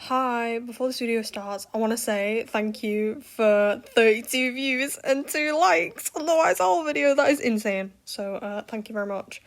Hi, before this video starts, I want to say thank you for 32 views and 2 likes on the Wise Owl video. That is insane. So, thank you very much.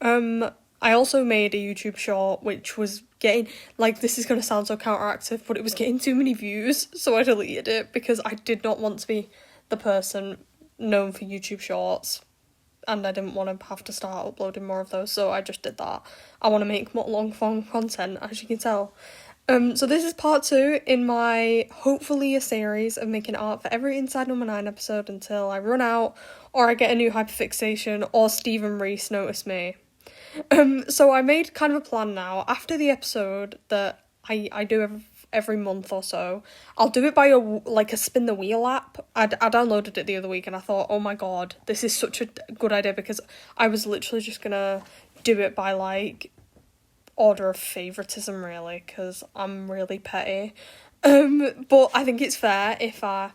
I also made a YouTube short which was getting, this is going to sound so counteractive, but it was getting too many views, so I deleted it because I did not want to be the person known for YouTube shorts. And I didn't want to have to start uploading more of those, so I just did that. I want to make more long-form content, as you can tell. So this is part 2 in my, hopefully, a series of making art for every Inside Number 9 episode until I run out, or I get a new hyperfixation, or Stephen Reese notice me. So I made kind of a plan now. After the episode that I do every month or so, I'll do it by a spin the wheel app. I downloaded it the other week and I thought, oh my god, this is such a good idea, because I was literally just gonna do it by order of favoritism, really, because I'm really petty. But I think it's fair if I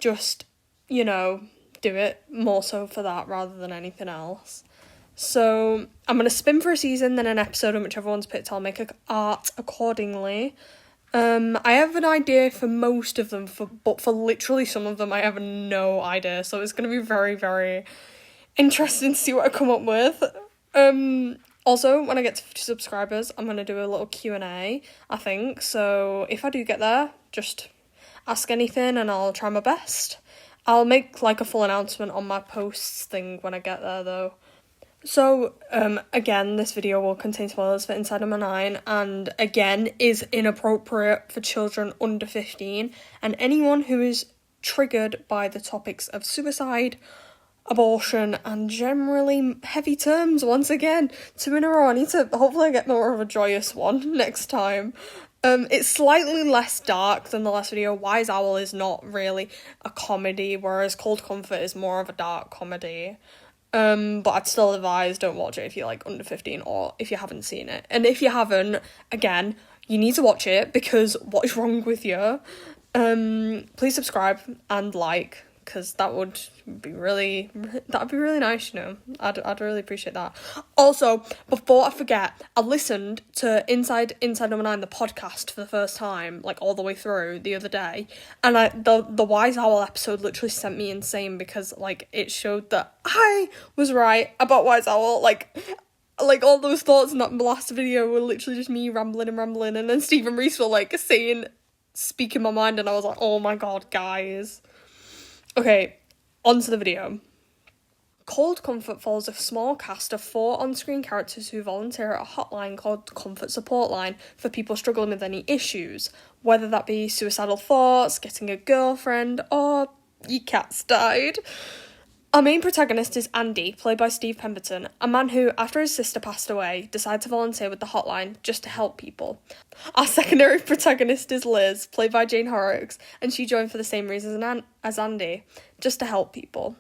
just, do it more so for that rather than anything else. So I'm going to spin for a season, then an episode, and whichever one's picked, I'll make art accordingly. I have an idea for most of them, but for literally some of them I have no idea, so it's going to be very, very interesting to see what I come up with. Also, when I get to 50 subscribers, I'm going to do a little Q&A, I think, so if I do get there, just ask anything and I'll try my best. I'll make a full announcement on my posts thing when I get there, though. So, again, this video will contain spoilers for Inside Number 9, and again, is inappropriate for children under 15, and anyone who is triggered by the topics of suicide, abortion, and generally heavy terms. Once again, 2 in a row. I need to hopefully get more of a joyous one next time. It's slightly less dark than the last video. Wise Owl is not really a comedy, whereas Cold Comfort is more of a dark comedy. But I'd still advise don't watch it if you're under 15 or if you haven't seen it. And if you haven't, again, you need to watch it, because what is wrong with you? Please subscribe and like, because that would be really nice, I'd really appreciate that. Also, before I forget, I listened to Inside Number 9, the podcast, for the first time, all the way through the other day, and the Wise Owl episode literally sent me insane, because it showed that I was right about Wise Owl. All those thoughts in that last video were literally just me rambling, and then Stephen Reese were speaking my mind, and I was like, oh my god, guys. Okay, on to the video. Cold Comfort follows a small cast of 4 on-screen characters who volunteer at a hotline called Comfort Support Line for people struggling with any issues, whether that be suicidal thoughts, getting a girlfriend, or your cat's died. Our main protagonist is Andy, played by Steve Pemberton, a man who, after his sister passed away, decided to volunteer with the hotline just to help people. Our secondary protagonist is Liz, played by Jane Horrocks, and she joined for the same reason as Andy, just to help people.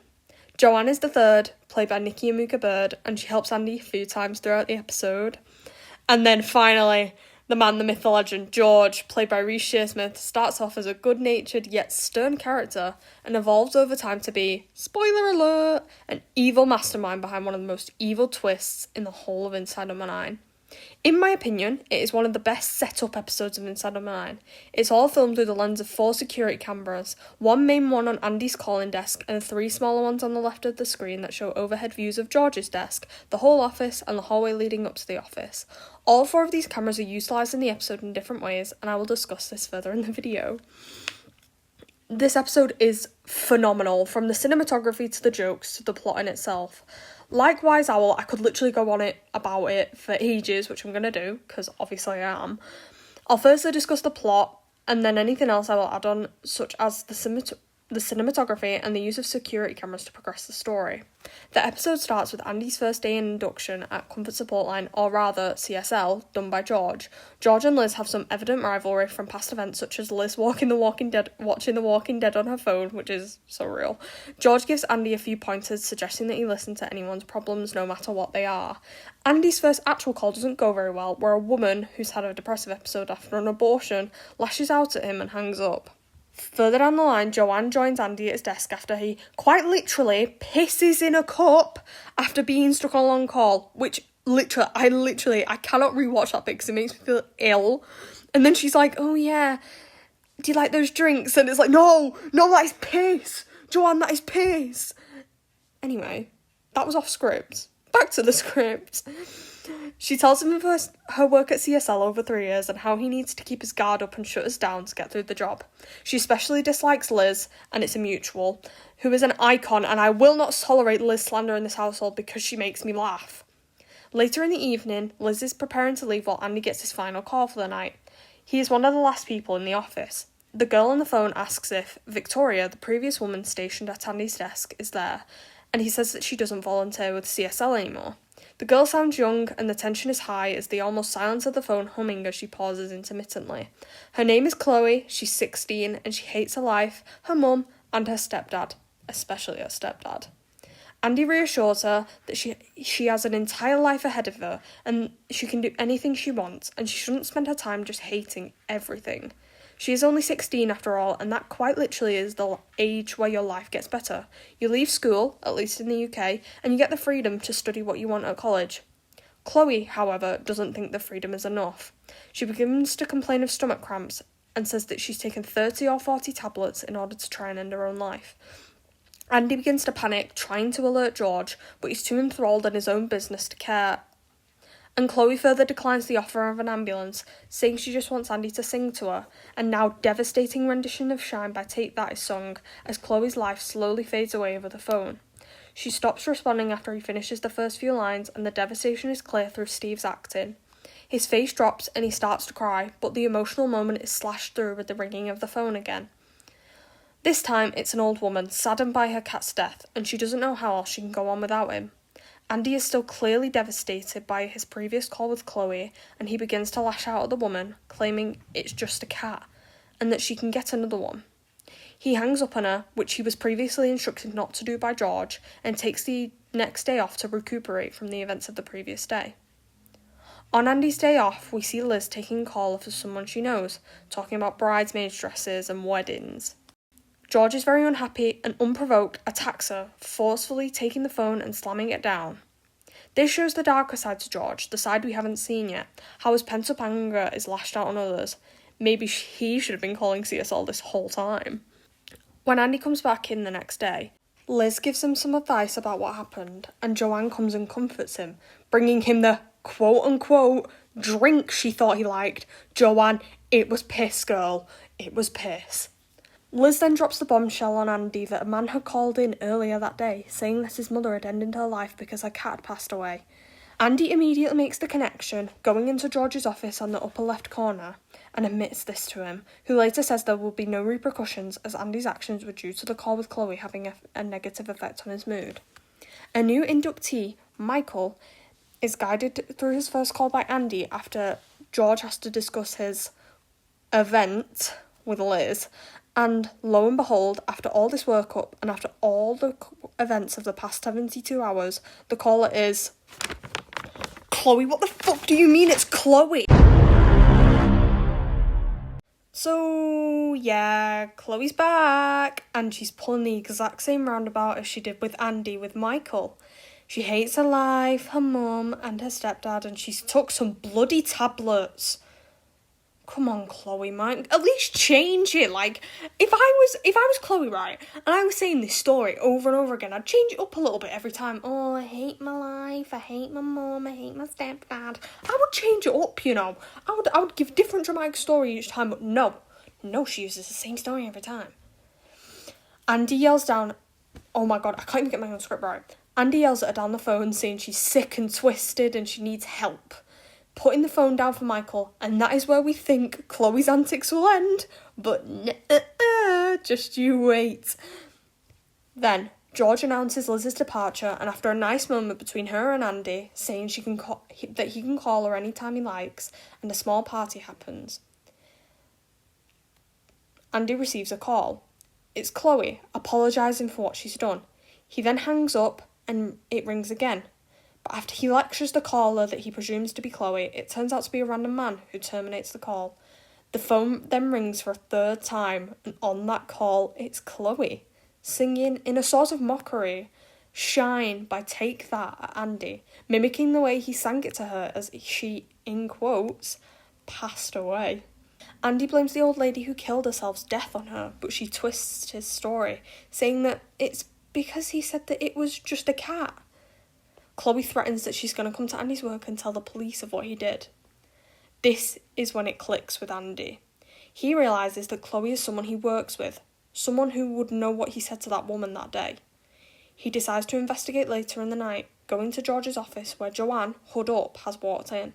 Joanne is the third, played by Nikki Amuka Bird, and she helps Andy a few times throughout the episode. And then finally, the man, the myth, the legend, George, played by Reece Shearsmith, starts off as a good-natured yet stern character and evolves over time to be, spoiler alert, an evil mastermind behind one of the most evil twists in the whole of Inside Number 9. In my opinion, it is one of the best set-up episodes of Inside Number 9. It's all filmed through the lens of 4 security cameras, 1 main one on Andy's calling desk, and 3 smaller ones on the left of the screen that show overhead views of George's desk, the whole office, and the hallway leading up to the office. All 4 of these cameras are utilised in the episode in different ways, and I will discuss this further in the video. This episode is phenomenal, from the cinematography to the jokes to the plot in itself. Like Wise Owl, I could literally go on about it for ages, which I'm going to do, because obviously I am. I'll firstly discuss the plot, and then anything else I will add on, such as the cinematography and the use of security cameras to progress the story. The episode starts with Andy's first day in induction at Comfort Support Line, or rather CSL, done by George. George and Liz have some evident rivalry from past events, such as Liz watching The Walking Dead on her phone, which is so real. George gives Andy a few pointers, suggesting that he listen to anyone's problems, no matter what they are. Andy's first actual call doesn't go very well, where a woman, who's had a depressive episode after an abortion, lashes out at him and hangs up. Further down the line, Joanne joins Andy at his desk after he, quite literally, pisses in a cup after being stuck on a long call, which I cannot rewatch that bit because it makes me feel ill. And then she's like, oh yeah, do you like those drinks? And it's like, no, that is piss. Joanne, that is piss. Anyway, that was off script. Back to the script. She tells him of her work at CSL over 3 years and how he needs to keep his guard up and shut us down to get through the job. She especially dislikes Liz, and it's a mutual, who is an icon, and I will not tolerate Liz slander in this household because she makes me laugh. Later in the evening, Liz is preparing to leave while Andy gets his final call for the night. He is one of the last people in the office. The girl on the phone asks if Victoria, the previous woman stationed at Andy's desk, is there, and he says that she doesn't volunteer with CSL anymore. The girl sounds young, and the tension is high as they almost silence the phone, humming as she pauses intermittently. Her name is Chloe, she's 16, and she hates her life, her mum, and her stepdad, especially her stepdad. Andy reassures her that she has an entire life ahead of her, and she can do anything she wants, and she shouldn't spend her time just hating everything. She is only 16 after all, and that quite literally is the age where your life gets better. You leave school, at least in the UK, and you get the freedom to study what you want at college. Chloe, however, doesn't think the freedom is enough. She begins to complain of stomach cramps and says that she's taken 30 or 40 tablets in order to try and end her own life. Andy begins to panic, trying to alert George, but he's too enthralled in his own business to care. And Chloe further declines the offer of an ambulance, saying she just wants Andy to sing to her, and now devastating rendition of Shine by Take That is sung as Chloe's life slowly fades away over the phone. She stops responding after he finishes the first few lines, and the devastation is clear through Steve's acting. His face drops and he starts to cry, but the emotional moment is slashed through with the ringing of the phone again. This time it's an old woman, saddened by her cat's death, and she doesn't know how else she can go on without him. Andy is still clearly devastated by his previous call with Chloe, and he begins to lash out at the woman, claiming it's just a cat, and that she can get another one. He hangs up on her, which he was previously instructed not to do by George, and takes the next day off to recuperate from the events of the previous day. On Andy's day off, we see Liz taking a call for someone she knows, talking about bridesmaids' dresses and weddings. George is very unhappy and, unprovoked, attacks her, forcefully taking the phone and slamming it down. This shows the darker side to George, the side we haven't seen yet, how his pent-up anger is lashed out on others. Maybe he should have been calling CSL this whole time. When Andy comes back in the next day, Liz gives him some advice about what happened, and Joanne comes and comforts him, bringing him the quote-unquote drink she thought he liked. Joanne, it was piss, girl. It was piss. Liz then drops the bombshell on Andy that a man had called in earlier that day, saying that his mother had ended her life because her cat had passed away. Andy immediately makes the connection, going into George's office on the upper left corner, and admits this to him, who later says there will be no repercussions as Andy's actions were due to the call with Chloe having a negative effect on his mood. A new inductee, Michael, is guided through his first call by Andy after George has to discuss his event with Liz. And lo and behold, after all this workup and after all the events of the past 72 hours, the caller is Chloe. What the fuck do you mean it's Chloe? So, yeah, Chloe's back, and she's pulling the exact same roundabout as she did with Andy with Michael. She hates her life, her mum, and her stepdad, and she's took some bloody tablets. Come on, Chloe, man. At least change it. Like, if I was Chloe, right, and I was saying this story over and over again, I'd change it up a little bit every time. Oh, I hate my life. I hate my mum. I hate my stepdad. I would change it up, you know. I would give different dramatic story each time, but no, she uses the same story every time. Andy yells down. Oh my god, I can't even get my own script right. Andy yells at her down the phone, saying she's sick and twisted and she needs help. Putting the phone down for Michael, and that is where we think Chloe's antics will end, but just you wait. Then, George announces Liz's departure, and after a nice moment between her and Andy, saying that he can call her anytime he likes, and a small party happens. Andy receives a call. It's Chloe, apologising for what she's done. He then hangs up, and it rings again. But after he lectures the caller that he presumes to be Chloe, it turns out to be a random man who terminates the call. The phone then rings for a third time, and on that call, it's Chloe, singing in a sort of mockery, Shine by Take That at Andy, mimicking the way he sang it to her as she, in quotes, passed away. Andy blames the old lady who killed herself's death on her, but she twists his story, saying that it's because he said that it was just a cat. Chloe threatens that she's going to come to Andy's work and tell the police of what he did. This is when it clicks with Andy. He realises that Chloe is someone he works with, someone who would know what he said to that woman that day. He decides to investigate later in the night, going to George's office where Joanne, hood up, has walked in.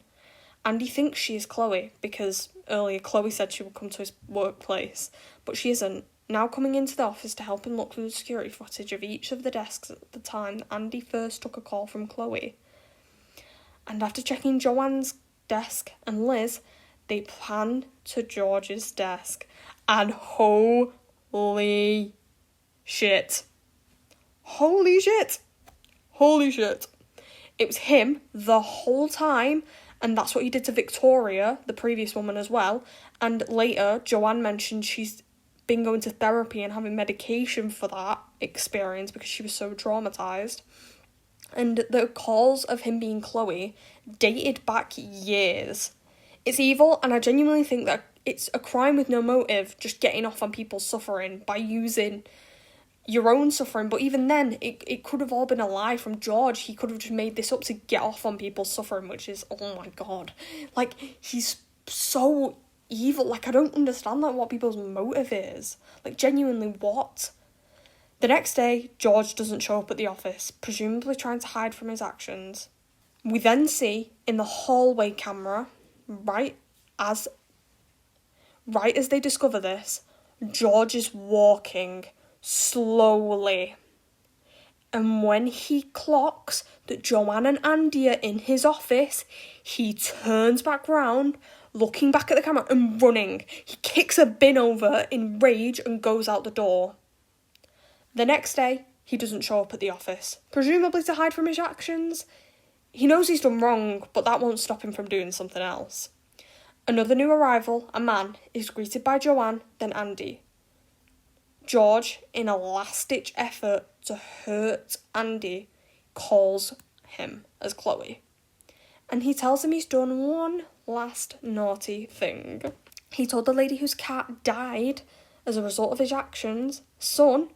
Andy thinks she is Chloe because earlier Chloe said she would come to his workplace, but she isn't, now coming into the office to help him look through the security footage of each of the desks at the time that Andy first took a call from Chloe. And after checking Joanne's desk and Liz, they pan to George's desk, and holy shit. Holy shit. Holy shit. It was him the whole time, and that's what he did to Victoria, the previous woman, as well. And later, Joanne mentioned she's been going to therapy and having medication for that experience because she was so traumatised. And the calls of him being Chloe dated back years. It's evil, and I genuinely think that it's a crime with no motive, just getting off on people's suffering by using your own suffering. But even then, it could have all been a lie from George. He could have just made this up to get off on people's suffering, which is, oh my god. Like, he's so evil. Like, I don't understand, like, what people's motive is. Like, genuinely, what? The next day, George doesn't show up at the office, presumably trying to hide from his actions. We then see, in the hallway camera, right as they discover this, George is walking slowly. And when he clocks that Joanne and Andy are in his office, he turns back round, looking back at the camera and running. He kicks a bin over in rage and goes out the door. The next day, he doesn't show up at the office, presumably to hide from his actions. He knows he's done wrong, but that won't stop him from doing something else. Another new arrival, a man, is greeted by Joanne, then Andy. George, in a last-ditch effort to hurt Andy, calls him as Chloe. And he tells him he's done one last naughty thing. He told the lady whose cat died as a result of his actions, son,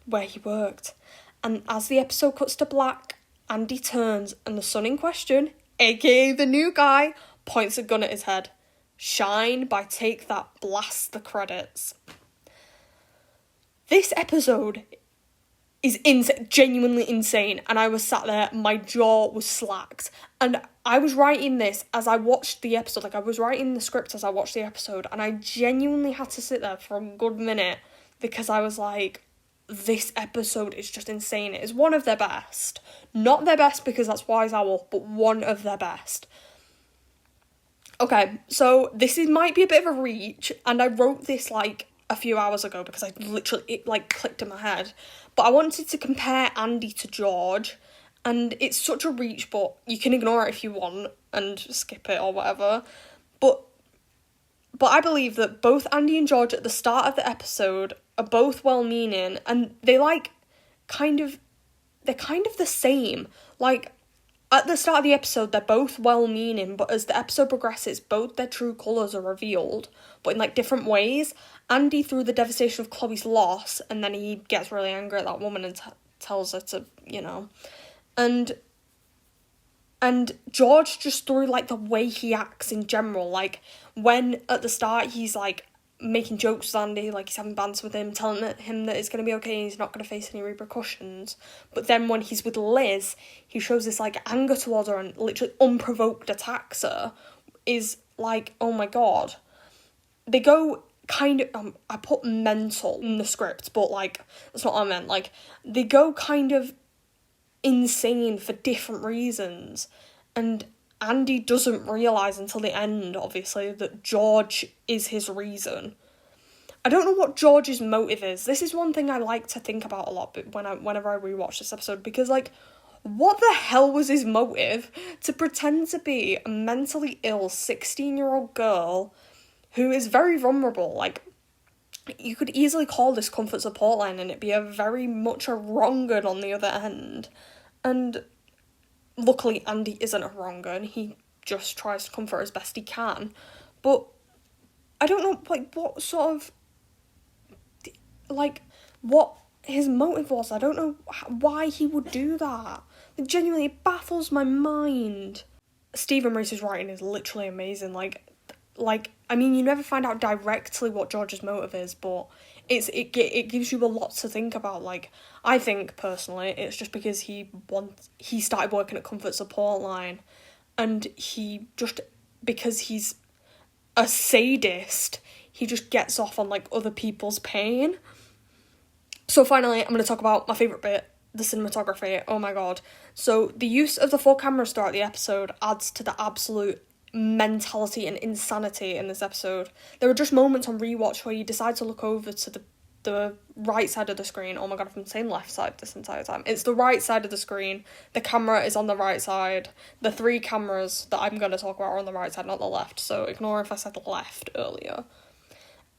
where he worked. And as the episode cuts to black, Andy turns and the son in question, aka the new guy, points a gun at his head. Shine by Take That blasts the credits. This episode is genuinely insane, and I was sat there, my jaw was slacked, and I was writing this as I watched the episode, like I was writing the script as I watched the episode, and I genuinely had to sit there for a good minute, because I was like, this episode is just insane. It is one of their best. Not their best because that's Wise Owl, but one of their best. Okay, so might be a bit of a reach, and I wrote this like a few hours ago because it like clicked in my head. But I wanted to compare Andy to George, and it's such a reach, but you can ignore it if you want and skip it or whatever. But I believe that both Andy and George at the start of the episode are both well-meaning, and they're kind of the same. Like, at the start of the episode, they're both well-meaning, but as the episode progresses, both their true colours are revealed, but in, like, different ways. Andy through the devastation of Chloe's loss, and then he gets really angry at that woman and tells her to, you know. And George just through, like, the way he acts in general. Like, when at the start he's, like, making jokes with Andy, like he's having banter with him, telling him that it's going to be okay and he's not going to face any repercussions. But then when he's with Liz, he shows this, like, anger towards her and literally unprovoked attacks her. Is, like, oh my god. They go kind of, I put mental in the script, but, like, that's not what I meant. Like, they go kind of insane for different reasons, and Andy doesn't realise until the end, obviously, that George is his reason. I don't know what George's motive is. This is one thing I like to think about a lot whenever I rewatch this episode, because, like, what the hell was his motive to pretend to be a mentally ill 16-year-old girl who is very vulnerable? Like, you could easily call this comfort support line and it'd be a very much a wrong un on the other end. And luckily, Andy isn't a wrong un. He just tries to comfort as best he can. But I don't know, like, what sort of, like, what his motive was. I don't know why he would do that. It genuinely baffles my mind. Stephen Reese's writing is literally amazing. Like, I mean, you never find out directly what George's motive is, but it gives you a lot to think about. Like, I think personally, it's just because he started working at Comfort Support Line, and because he's a sadist, he just gets off on like other people's pain. So finally, I'm going to talk about my favourite bit, the cinematography. Oh my god. So the use of the 4 cameras throughout the episode adds to the absolute mentality and insanity in this episode. There are just moments on rewatch where you decide to look over to the right side of the screen. Oh my god, I've been saying left side this entire time. It's the right side of the screen. The camera is on the right side. The 3 cameras that I'm going to talk about are on the right side, not the left. So ignore if I said left earlier.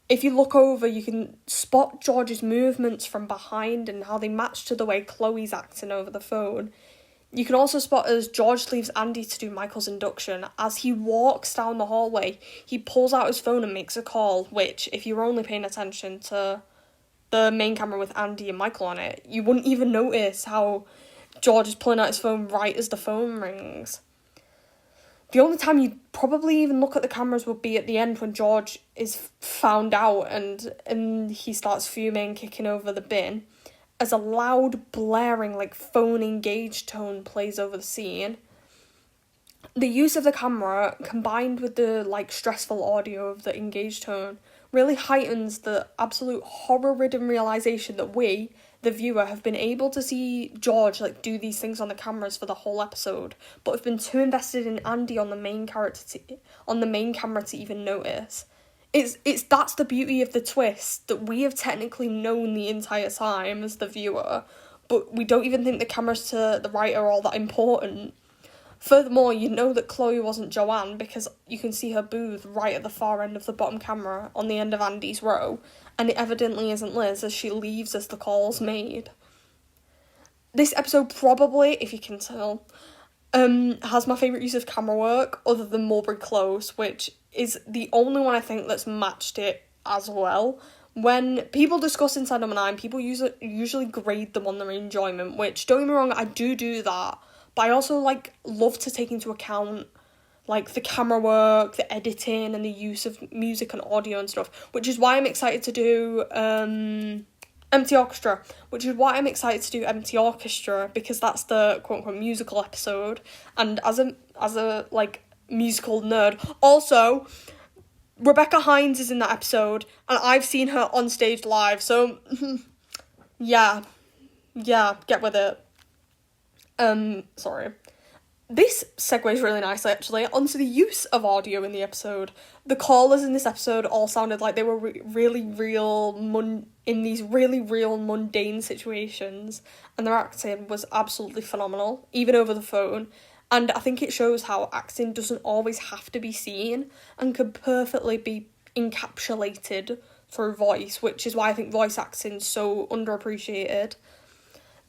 If you look over, you can spot George's movements from behind and how they match to the way Chloe's acting over the phone. You can also spot as George leaves Andy to do Michael's induction. As he walks down the hallway, he pulls out his phone and makes a call, which, if you were only paying attention to the main camera with Andy and Michael on it, you wouldn't even notice how George is pulling out his phone right as the phone rings. The only time you'd probably even look at the cameras would be at the end when George is found out and he starts fuming, kicking over the bin, as a loud, blaring, like, phone engage tone plays over the scene. The use of the camera, combined with the, like, stressful audio of the engage tone, really heightens the absolute horror-ridden realisation that we, the viewer, have been able to see George, like, do these things on the cameras for the whole episode, but have been too invested in Andy on the main camera to even notice. That's the beauty of the twist, that we have technically known the entire time as the viewer, but we don't even think the cameras to the right are all that important. Furthermore, you know that Chloe wasn't Joanne because you can see her booth right at the far end of the bottom camera on the end of Andy's row, and it evidently isn't Liz as she leaves as the call's made. This episode probably, if you can tell, has my favourite use of camera work other than Mulberry Close, which is the only one I think that's matched it as well. When people discuss Inside Number 9, people usually grade them on their enjoyment, which, don't get me wrong, I do that. But I also, like, love to take into account, like, the camera work, the editing, and the use of music and audio and stuff, which is why I'm excited to do Empty Orchestra, because that's the quote-unquote musical episode, and as a like, musical nerd, also, Rebecca Hines is in that episode, and I've seen her on stage live, so, yeah, get with it. Sorry. This segues really nicely, actually, onto the use of audio in the episode. The callers in this episode all sounded like they were really real, in these really real, mundane situations, and their acting was absolutely phenomenal, even over the phone, and I think it shows how acting doesn't always have to be seen, and could perfectly be encapsulated through voice, which is why I think voice acting's so underappreciated.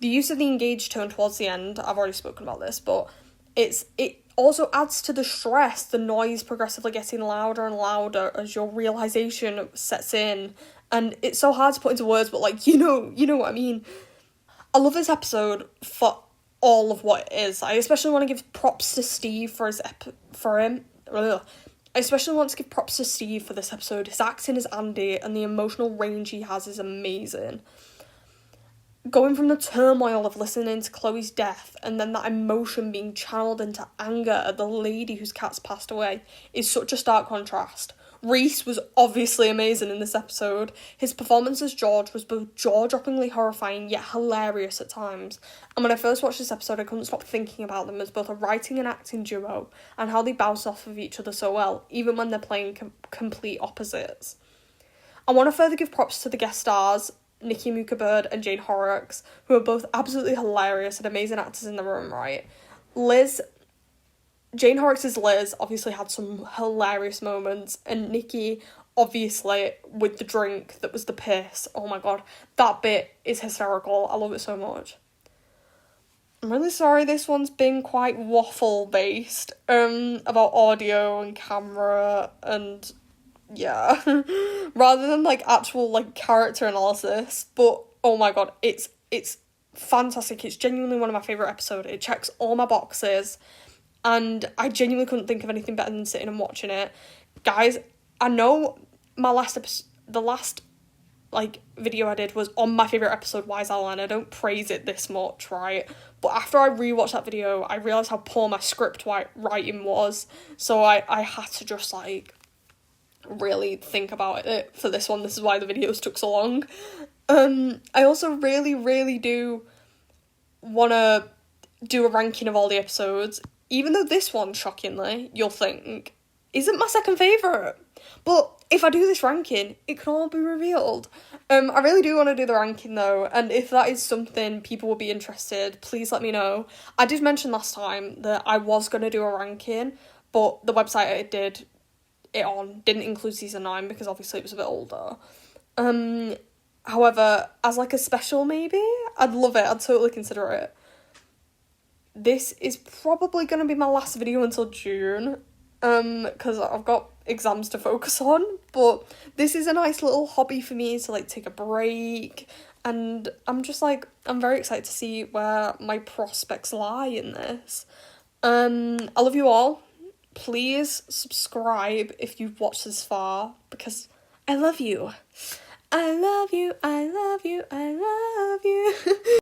The use of the engaged tone towards the end, I've already spoken about this, but it also adds to the stress, the noise progressively getting louder and louder as your realisation sets in, and it's so hard to put into words, but, like, you know what I mean. I love this episode for all of what it is. I especially want to give props to Steve for I especially want to give props to Steve for this episode. His acting as Andy and the emotional range he has is amazing. Going from the turmoil of listening to Chloe's death and then that emotion being channeled into anger at the lady whose cat's passed away is such a stark contrast. Reese was obviously amazing in this episode. His performance as George was both jaw-droppingly horrifying yet hilarious at times. And when I first watched this episode, I couldn't stop thinking about them as both a writing and acting duo and how they bounce off of each other so well, even when they're playing complete opposites. I want to further give props to the guest stars, Nikki Muka-Bird and Jane Horrocks, who are both absolutely hilarious and amazing actors in their own right. Jane Horrocks' Liz obviously had some hilarious moments, and Nikki, obviously, with the drink that was the piss. Oh my god, that bit is hysterical. I love it so much. I'm really sorry this one's been quite waffle-based, about audio and camera and yeah, rather than like actual like character analysis. But oh my god, it's fantastic. It's genuinely one of my favorite episodes. It checks all my boxes, and I genuinely couldn't think of anything better than sitting and watching it. Guys, I know my last episode, the last like video I did was on my favorite episode, Wise Owl, and I don't praise it this much, right? But after I rewatched that video, I realized how poor my script writing was, so I had to just like really think about it for this one. This is why the videos took so long. I also really do want to do a ranking of all the episodes, even though this one, shockingly, you'll think, isn't my second favourite. But if I do this ranking, it can all be revealed. I really do want to do the ranking though, and if that is something people will be interested, please let me know. I did mention last time that I was going to do a ranking, but the website I did it on didn't include season 9 because obviously it was a bit older. However, as like a special maybe, I'd love it, I'd totally consider it. This is probably going to be my last video until June, because I've got exams to focus on, but this is a nice little hobby for me to like take a break, and I'm very excited to see where my prospects lie in this. I love you all. Please subscribe if you've watched this far, because I love you. I love you, I love you, I love you.